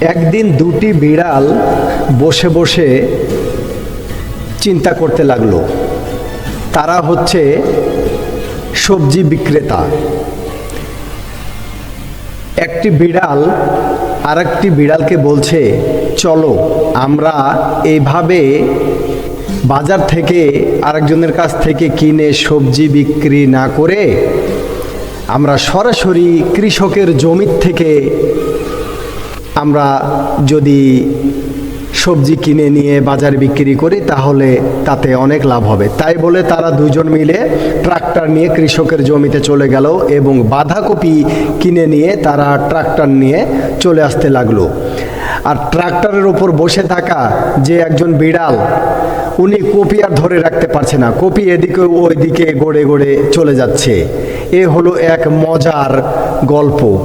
একদিন দুটি বিড়াল বসে বসে চিন্তা করতে লাগলো। তারা হচ্ছে সবজি বিক্রেতা। একটি বিড়াল আরেকটি বিড়ালকে বলছে, চলো আমরা এইভাবে বাজার থেকে আরেকজনের কাছ থেকে কিনে সবজি বিক্রি না করে আমরা সরাসরি কৃষকের জমি থেকে আমরা যদি সবজি কিনে নিয়ে বাজারে বিক্রি করি তাহলে তাতে অনেক লাভ হবে। তাই বলে তারা দুজন মিলে ট্রাক্টর নিয়ে কৃষকের জমিতে চলে গেল এবং বাঁধাকপি কিনে নিয়ে তারা ট্রাক্টর নিয়ে চলে আসতে লাগলো। আর ট্রাক্টরের ওপর বসে থাকা যে একজন বিড়াল, উনি কপি আর ধরে রাখতে পারছে না, কপি এদিকে ওইদিকে গড়ে গড়ে চলে যাচ্ছে। এ হলো এক মজার গল্প।